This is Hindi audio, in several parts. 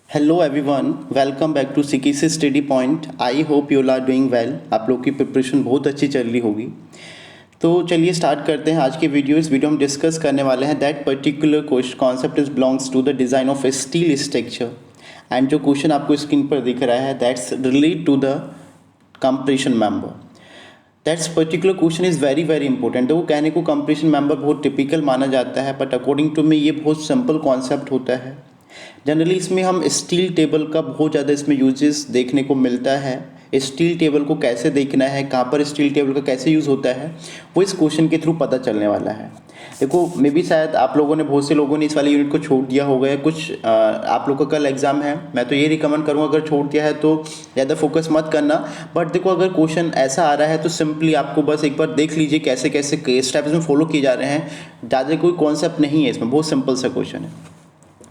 Hello everyone, welcome back to CKC study point. I hope you are doing well. आप लोग की प्रिपरेशन बहुत अच्छी चल रही होगी। तो चलिए स्टार्ट करते हैं आज की वीडियो। इस वीडियो में डिस्कस करने वाले हैं that particular concept is belongs to the design of a steel structure. And जो क्वेश्चन आपको स्क्रीन पर दिख रहा है that's relate to the compression member. That's particular question is very very important. तो कहने को कंप्रेशन मेंबर बहुत टिपिकल माना जाता है, बट अकॉर्डिंग टू मी ये बहुत सिंपल कॉन्सेप्ट होता है। जनरली इसमें हम स्टील टेबल का बहुत ज़्यादा इसमें यूजेस देखने को मिलता है। स्टील टेबल को कैसे देखना है, कहाँ पर स्टील टेबल का कैसे यूज़ होता है, वो इस क्वेश्चन के थ्रू पता चलने वाला है। देखो, मे बी शायद आप लोगों ने, बहुत से लोगों ने इस वाले यूनिट को छोड़ दिया होगा, कुछ आप लोग का कल एग्जाम है। मैं तो ये रिकमेंड करूँगा, अगर छोड़ दिया है तो ज़्यादा फोकस मत करना। बट देखो, अगर क्वेश्चन ऐसा आ रहा है तो सिंपली आपको बस एक बार देख लीजिए कैसे कैसे स्टेप्स में फॉलो किए जा रहे हैं। ज़्यादा कोई कॉन्सेप्ट नहीं है इसमें, बहुत सिंपल सा क्वेश्चन है।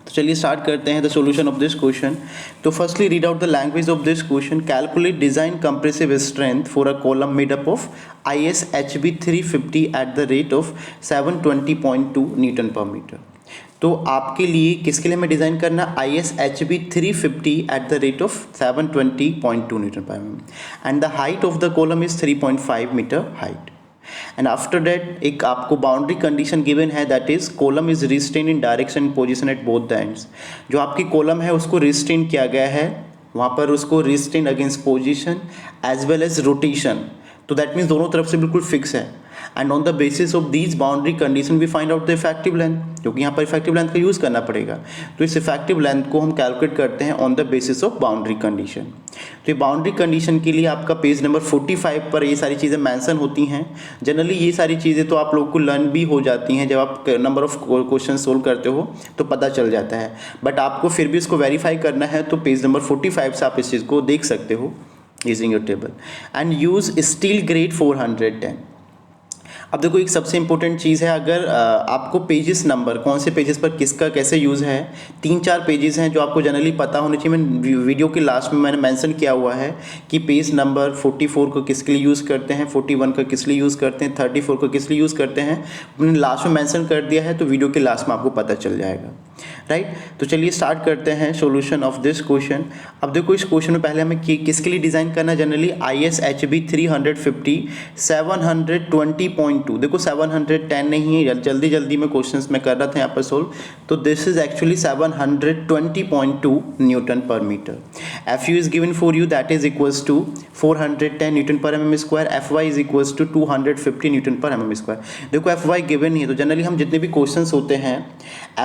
तो चलिए स्टार्ट करते हैं the solution of this question. तो firstly read out the language of this question. Calculate design compressive strength for a column made up of ISHB 350 at the rate of 720.2 newton per metre. तो आपके लिए किसके लिए हमें डिज़ाइन करना, ISHB 350 at the rate of 720.2 newton per mm and the height of the column is 3.5 metre height. And after that एक आपको बाउंड्री कंडीशन गिवन है, that is column is restrained in direction position at both the ends. जो आपकी कॉलम है उसको रिस्टेन किया गया है, वहाँ पर उसको restrained against position as well as rotation. तो दैट मीन्स दोनों तरफ से बिल्कुल फिक्स है। And on the basis of these boundary condition we find out the effective length, क्योंकि यहाँ पर इफेक्टिव लेंथ का यूज़ करना पड़ेगा। तो इस इफेक्टिव लेंथ को हम कैलकुलेट करते हैं on the basis of boundary condition. तो ये बाउंड्री कंडीशन के लिए आपका पेज नंबर 45 पर ये सारी चीज़ें मेंशन होती हैं। जनरली ये सारी चीज़ें तो आप लोगों को लर्न भी हो जाती हैं, जब आप नंबर ऑफ क्वेश्चन सोल्व करते हो तो पता चल जाता है। बट आपको फिर भी इसको वेरीफाई करना है, तो पेज नंबर 45 से आप इस चीज़ को देख सकते हो using your table. And use steel grade 410। अब देखो, एक सबसे इंपॉर्टेंट चीज़ है, अगर आपको पेजेस नंबर कौन से पेजेस पर किसका कैसे यूज़ है, 3-4 पेजेस हैं जो आपको जनरली पता होने चाहिए। मैं वीडियो के लास्ट में मैंने मेंशन किया हुआ है कि पेज नंबर 44 को किसके लिए यूज़ करते हैं, 41 का किस लिए यूज़ करते हैं, 34 को किस लिए यूज़ करते हैं, मैंने लास्ट में मेंशन कर दिया है, तो वीडियो के लास्ट में आपको पता चल जाएगा, राइट। तो चलिए स्टार्ट करते हैं सॉल्यूशन ऑफ दिस क्वेश्चन। अब देखो, इस क्वेश्चन में पहले हमें किसके लिए डिज़ाइन करना है, जनरली ISHB 350 720.2। देखो 710 नहीं है, जल्दी जल्दी में क्वेश्चंस में कर रहा था यहाँ पर सोल्व। तो this is actually 720.2 newton per metre. FU is given for you, that is equals to 410 newton per mm square. FY is equals to 250 newton per mm square. देखो FY गिवन नहीं है, तो जनरली हम जितने भी क्वेश्चंस होते हैं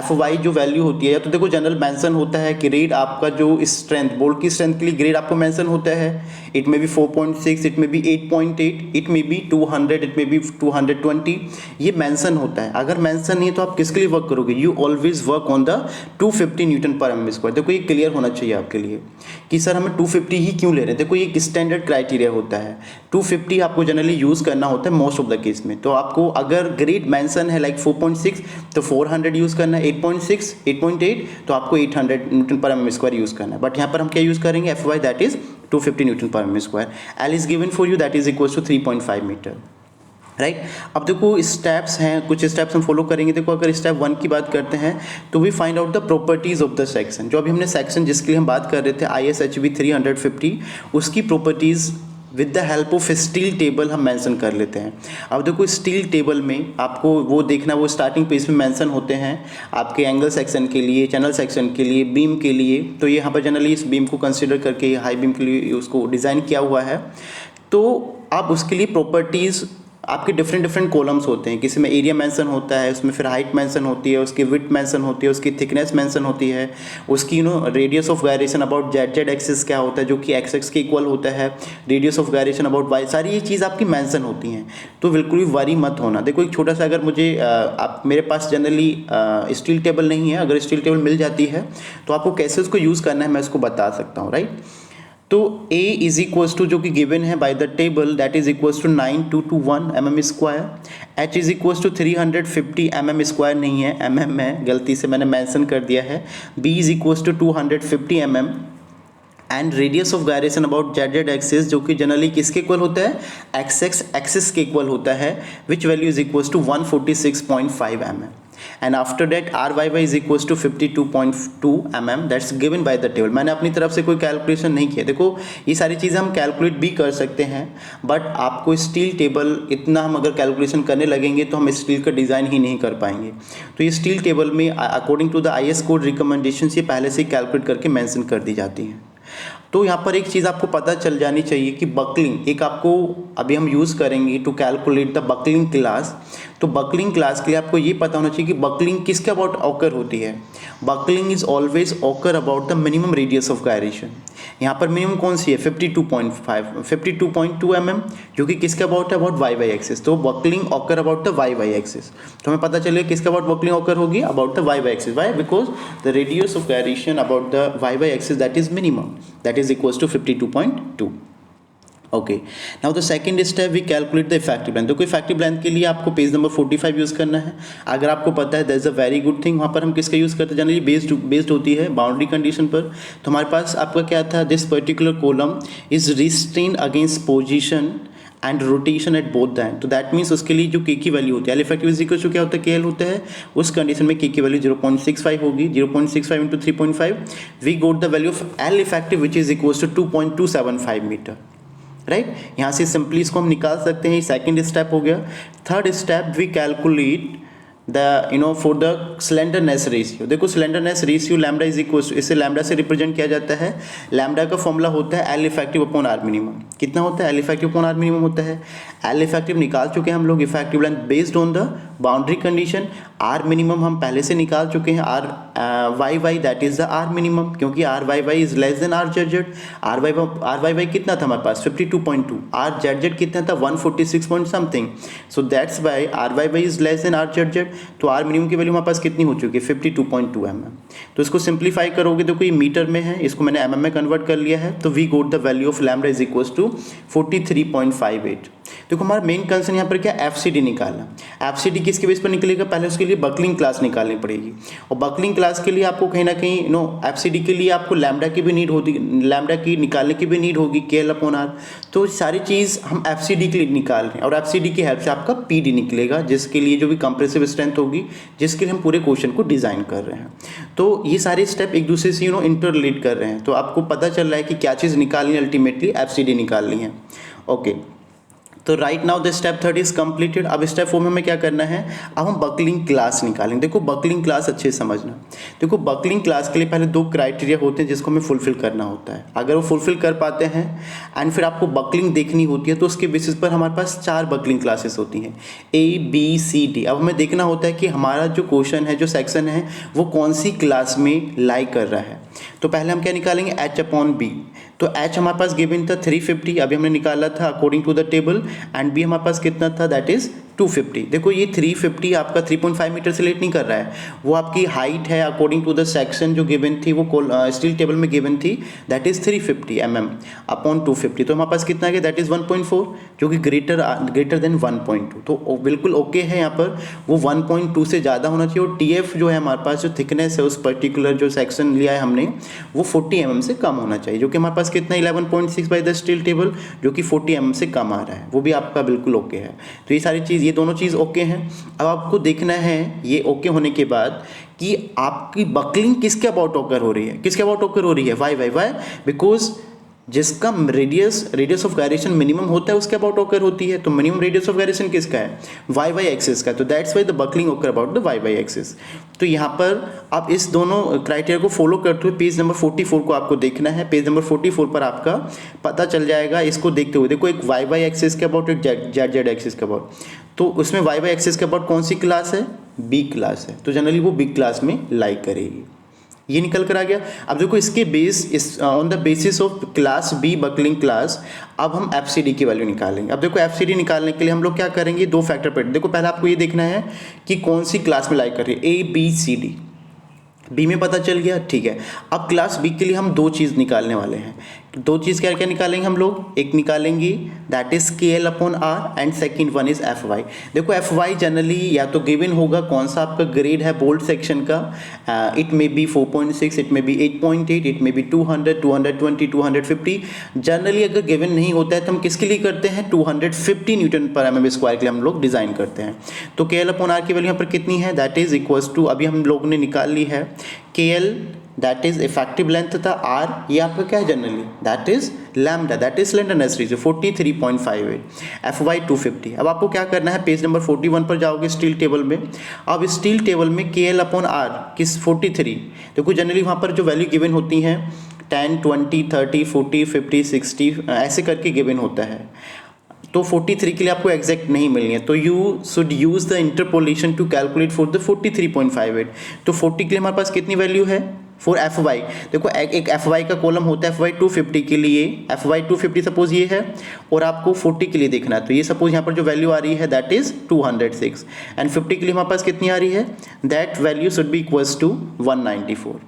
FY जो वैल्यू होती है, तो देखो जनरल मेंशन होता है ग्रेड आपका जो स्ट्रेंथ, बोल्ट की स्ट्रेंथ के लिए ग्रेड आपको मेंशन होता है। It may be 4.6, it may be 8.8, it may be 200, it may B 220, ये मेंशन होता है। अगर मेंशन नहीं है तो आप किसके लिए वर्क करोगे, you always work on the 250 newton per mm square. देखो ये क्लियर होना चाहिए आपके लिए कि सर हमें 250 ही क्यों ले रहे हैं। देखो ये एक स्टैंडर्ड क्राइटेरिया होता है, 250 आपको जनरली यूज़ करना होता है मोस्ट ऑफ द केस में। तो आपको अगर ग्रेड मेंशन है लाइक 4.6 तो 400 यूज़ करना है, 8.6 8.8 तो आपको 800 Newton per mm square use करना है। बट यहाँ पर हम क्या यूज़ करेंगे, FY that is 250 newton per mm square. L is given for you, that is equals to 3.5 metre, right. अब देखो स्टेप्स हैं, कुछ स्टेप्स हम फॉलो करेंगे। देखो अगर स्टेप 1 की बात करते हैं तो we find out the properties of the section. जो अभी हमने सेक्शन जिसके लिए हम बात कर रहे थे ISHB 350, उसकी properties with the help of steel table हम मेंशन कर लेते हैं। अब देखो स्टील टेबल में आपको वो देखना, वो स्टार्टिंग पेज में मेंशन होते हैं आपके एंगल सेक्शन के लिए, चैनल सेक्शन के लिए, बीम के लिए। तो यहाँ पर जनरली इस बीम को कंसिडर करके हाई बीम के लिए उसको डिज़ाइन किया हुआ है। तो आप उसके लिए प्रॉपर्टीज़, आपके डिफरेंट कॉलम्स होते हैं, किसी में एरिया मेंशन होता है, उसमें फिर हाइट मेंशन होती है, उसकी विड्थ मेंशन होती है, उसकी थिकनेस मेंशन होती है, उसकी radius of gyration about Z axis क्या होता है जो कि एक्स के इक्वल होता है, radius of gyration about Y, सारी ये चीज़ आपकी मेंशन होती हैं। तो बिल्कुल भी वरी मत होना। देखो एक छोटा सा, अगर मुझे आप मेरे पास जनरली स्टील टेबल नहीं है, अगर स्टील टेबल मिल जाती है तो आपको कैसे उसको यूज़ करना है मैं उसको बता सकता हूँ, राइट। तो A इज इक्वल्स टू, जो कि गिवन है by the table, that is equals to 9221 mm square. H is equals to 350 mm square, नहीं है mm है, गलती से मैंने मेंशन कर दिया है। B is equals to 250 mm and radius of gyration about Z axis, जो कि जनरली किसके इक्वल होता है, एक्स एक्सिस के इक्वल होता है, which value is equals to 146.5 mm। And after that R Y Y is equals to 52.2 mm, that's given by the table. मैंने अपनी तरफ से कोई कैलकुलेशन नहीं किया। देखो ये सारी चीज़ें हम कैलकुलेट भी कर सकते हैं, बट आपको स्टील टेबल इतना हम अगर कैलकुलेशन करने लगेंगे तो हम स्टील का डिज़ाइन ही नहीं कर पाएंगे। तो ये स्टील टेबल में according to the IS code recommendation ये पहले से कैलकुलेट करके मेंशन कर दी जाती हैं। तो यहाँ पर एक चीज़ आपको पता चल जानी चाहिए कि बकलिंग एक आपको अभी हम यूज़ करेंगे to calculate the buckling class. तो बकलिंग क्लास के लिए आपको ये पता होना चाहिए कि बकलिंग किसके अबाउट ऑकर होती है। Buckling is always occur about the minimum radius of gyration. यहाँ पर मिनिमम कौन सी है 52.2 mm, जो कि किसके अबाउट है, अबाउट वाई वाई एक्सिस। तो buckling occur about the Y Y axis. तो हमें पता चलेगा किसके अबाउट बकलिंग ऑकर होगी, about the Y Y axis. Why? Because the radius of gyration about the Y Y axis that is minimum, that is equals to 52.2। Okay, now the second step we calculate the effective length. देखो इफेक्टिव लेंथ के लिए आपको पेज नंबर 45 यूज़ करना है। अगर आपको पता है that is a very good thing. वहाँ पर हम किसका यूज़ करते हैं, जनरली बेस्ड होती है बाउंड्री कंडीशन पर। तो हमारे पास आपका क्या था, this particular column is restrain against position and rotation at both the end. तो दैट मीन्स उसके लिए जो के की वैल्यू होती है, L effective is equal to क्या होता है, के एल होता है। उस कंडीशन में के की वैल्यू 0.65 होगी। 0.65 into 3.5 we got the value of L effective which is equal to 2.275 metre. Right, यहाँ से सिंपली इसको हम निकाल सकते हैं। सेकेंड स्टेप हो गया। Third step we calculate the for the slenderness ratio. देखो slenderness ratio lambda is equal to, इसे लैम्डा से रिप्रेजेंट किया जाता है। लैम्डा का फॉर्मूला होता है L effective upon R minimum. कितना होता है, L effective upon R minimum होता है। एल इफेक्टिव निकाल चुके हैं हम लोग, effective length based on the boundary condition. R minimum हम पहले से निकाल चुके हैं, are Y Y that is the R minimum, क्योंकि R Y Y is less than R Z Z. R Y Y कितना था हमारे पास 52.2, आर जेड जेड कितना था 146 point something. So that's why R Y Y is less than R Z Z. तो आर मिनिमम की वैल्यू हमारे पास कितनी हो चुकी है 52.2 mm। तो इसको सिंप्लीफाई करोगे तो कोई मीटर में है, इसको मैंने mm में कन्वर्ट कर लिया है। तो we got the value of lambda is equal to 43.58। देखो हमारा मेन कंसर्न यहाँ पर क्या, एफसीडी निकालना। एफसीडी किसके बेस पर निकलेगा, पहले उसके लिए बकलिंग क्लास निकालनी पड़ेगी। और बकलिंग क्लास के लिए आपको कहीं ना कहीं एफसीडी के लिए आपको लैम्डा की भी नीड होती, लैम्डा की निकालने की भी नीड होगी, के एल अपॉन आर। तो सारी चीज़ हम एफसीडी के लिए निकाल रहे हैं, और एफसीडी की हेल्प से आपका पीडी निकलेगा, जिसके लिए जो भी कंप्रेसिव स्ट्रेंथ होगी, जिसके लिए हम पूरे क्वेश्चन को डिज़ाइन कर रहे हैं। तो ये सारे स्टेप एक दूसरे से इंटर रिलेट कर रहे हैं। तो आपको पता चल रहा है कि क्या चीज़ निकालनी है, अल्टीमेटली एफसीडी निकालनी है। ओके, तो right now the step 3 is completed. अब स्टेप 4 में हमें क्या करना है, अब हम बकलिंग क्लास निकालेंगे। देखो बकलिंग क्लास अच्छे से समझना। देखो बकलिंग क्लास के लिए पहले 2 क्राइटेरिया होते हैं जिसको हमें फुलफिल करना होता है। अगर वो फुलफिल कर पाते हैं एंड फिर आपको बकलिंग देखनी होती है, तो उसके बेसिस पर हमारे पास 4 बकलिंग क्लासेस होती हैं, ABCD। अब हमें देखना होता है कि हमारा जो क्वेश्चन है, जो सेक्शन है, वो कौन सी क्लास में लाई कर रहा है। तो पहले हम क्या निकालेंगे, H/B। तो H हमारे पास गिवन था 350, अभी हमने निकाला था according to the table, and B हमारे पास कितना था, दैट इज 250। देखो ये 350 आपका 3.5 मीटर से लेट नहीं कर रहा है, वो आपकी हाइट है अकॉर्डिंग टू द सेक्शन जो गिवन थी, वो स्टील टेबल में गिवन थी, दैट इज 350 mm अपॉन 250। तो हमारे पास कितना है, दैट इज 1.4, जो कि ग्रेटर देन 1.2। तो बिल्कुल ओके है, यहाँ पर वो 1.2 से ज़्यादा होना चाहिए। और TF जो है हमारे पास, जो थिकनेस है उस पर्टिकुलर जो सेक्शन लिया है हमने, वो 40 mm से कम होना चाहिए, जो कि हमारे पास कितना 11.6 बाई द स्टील टेबल, जो कि 40 mm से कम आ रहा है, वो भी आपका बिल्कुल ओके है। तो ये सारी चीज़, ये दोनों चीज़ ओके हैं। अब आपको देखना है ये ओके होने के बाद कि आपकी बकलिंग किसके अबाउट ऑकर हो रही है, किसके अबाउट ऑकर हो रही है, वाई बिकॉज जिसका रेडियस ऑफ गायरेशन मिनिमम होता है उसके अबाउट ऑकर होती है। तो मिनिमम रेडियस ऑफ गायरेशन किसका है, वाई वाई एक्सिस का। तो that's why the buckling occur about the Y Y axis. तो यहाँ पर आप इस दोनों क्राइटेरिया को फॉलो करते हुए पेज नंबर 44 को आपको देखना है। पेज नंबर 44 पर आपका पता चल जाएगा इसको देखते हुए। देखो एक वाई वाई एक्सिस के अबाउट, एक जेड जेड एक्सिस के अबाउट। तो उसमें वाई वाई एक्सिस के अबाउट कौन सी क्लास है, बी क्लास है। तो जनरली वो बी क्लास में लाइक करेगी। ये निकल कर आ गया। अब देखो इसके on the basis of class B buckling class, अब हम एफसीडी की वैल्यू निकालेंगे। अब देखो एफसीडी निकालने के लिए हम लोग क्या करेंगे, 2 फैक्टर पर। देखो पहले आपको ये देखना है कि कौन सी क्लास में लाइक कर रही है, ABCD। बी में पता चल गया, ठीक है। अब क्लास बी के लिए हम 2 चीज़ निकालने वाले हैं। तो दो चीज़ क्या क्या निकालेंगे हम लोग, एक निकालेंगे that is K L upon R and second one is F Y. देखो एफ वाई जनरली या तो गिवन होगा कौन सा आपका ग्रेड है बोल्ड सेक्शन का, it may be 4.6, it may be 8.8, it may be 200, 220, 250। Generally अगर गिवन नहीं होता है तो हम किसके लिए करते हैं, 250 न्यूटन पर एम एम स्क्वायर के लिए हम लोग डिज़ाइन करते हैं। तो के एल अपॉन आर की वैल्यू यहाँ पर कितनी है, दैट इज इक्वल्स टू, अभी हम लोग ने निकाल ली है K L that is effective length था आर, ये आपका क्या है generally, that is lambda, that is slenderness ratio 43.58, F Y 250। अब आपको क्या करना है, पेज नंबर 41 पर जाओगे स्टील टेबल में। अब स्टील टेबल में के एल अपॉन आर किस 43, देखो जनरली वहाँ पर जो वैल्यू गिवन होती हैं 10, 20, 30, 40, 50, 60 ऐसे करके गिवन होता है। तो 43 के लिए आपको एग्जैक्ट नहीं मिलनी है, तो you should use the interpolation to calculate for the 43.58। तो 40 के लिए हमारे पास कितनी वैल्यू है फॉर एफ वाई, देखो एक एफ वाई का कॉलम होता है एफ वाई 250 के लिए, एफ वाई 250 सपोज ये है और आपको 40 के लिए देखना है, तो ये सपोज यहाँ पर जो वैल्यू आ रही है दैट इज 206 एंड 50 के लिए हमारे पास कितनी आ रही है, that value should be equals to 194।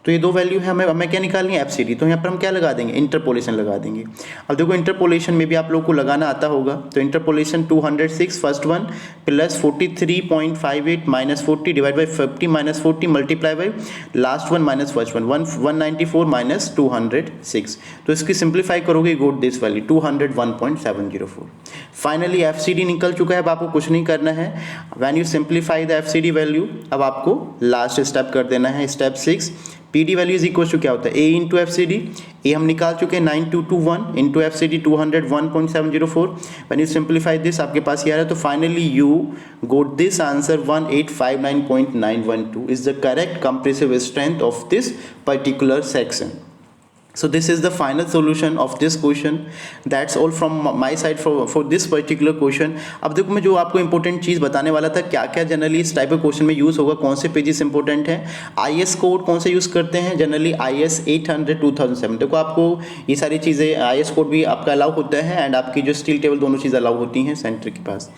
तो ये दो वैल्यू है, हमें क्या निकालनी है, एफ सी डी। तो यहाँ पर हम क्या लगा देंगे, इंटरपोलेशन लगा देंगे। अब देखो इंटरपोलेशन में भी आप लोगों को लगाना आता होगा, तो interpolation 206 first one plus 43.58 minus 40 divide by 50 minus 40 multiply by last one minus first one 194 minus 206। तो इसकी सिंप्लीफाई करोगे got this value 201.704। Finally F C D निकल चुका है। अब आपको कुछ नहीं करना है, when you simplify the F C D value, अब आपको लास्ट स्टेप कर देना है, step 6। P D value is equal to क्या होता है, A into F C D, A हम निकाल चुके हैं 9221 into F C D 201.704। When you simplify this आपके पास ये आ रहा है, तो finally you got this answer 1859.912 is the correct compressive strength of this particular section. So this is the final solution of this question. That's all from my side for this particular question. अब देखो मैं जो आपको इंपॉर्टेंट चीज़ बताने वाला था, क्या क्या जनरली इस टाइप के क्वेश्चन में यूज़ होगा, कौन से पेजेस इंपॉर्टेंट हैं, IS कोड कौन से यूज़ करते हैं जनरली, IS 800 2007। देखो आपको ये सारी चीज़ें IS कोड भी आपका अलाउ होता है एंड आपकी जो स्टील टेबल दोनों चीज़ अलाउ होती हैं सेंटर के पास।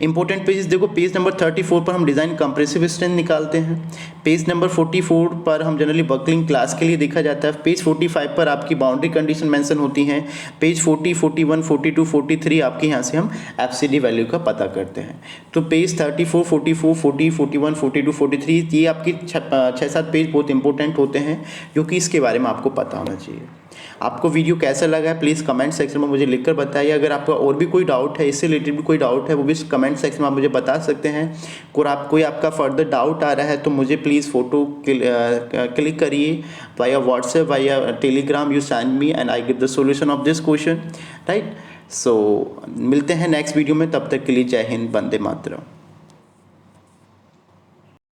इंपॉर्टेंट पेजेस देखो, पेज नंबर 34 पर हम डिज़ाइन कंप्रेसिव स्ट्रेंथ निकालते हैं, पेज नंबर 44 पर हम जनरली बकलिंग क्लास के लिए देखा जाता है, पेज 45 पर आपकी बाउंड्री कंडीशन मेंशन होती हैं, पेज 40, 41, 42, 43 आपके यहाँ से हम एफसीडी वैल्यू का पता करते हैं। तो पेज 34, 44, 40, 41, 42, 43 ये आपकी 6-7 पेज बहुत इंपॉर्टेंट होते हैं जो कि इसके बारे में आपको पता होना चाहिए। आपको वीडियो कैसा लगा है प्लीज़ कमेंट सेक्शन में मुझे लिखकर बताइए। अगर आपका और भी कोई डाउट है, इससे रिलेटेड भी कोई डाउट है, वो भी कमेंट सेक्शन में आप मुझे बता सकते हैं। और कोई आपका फर्दर डाउट आ रहा है तो मुझे प्लीज़ फ़ोटो क्लिक करिए via WhatsApp, via Telegram, you send me and I give the solution of this question, right. So मिलते हैं नेक्स्ट वीडियो में, तब तक के लिए जय हिंद, वंदे मातरम।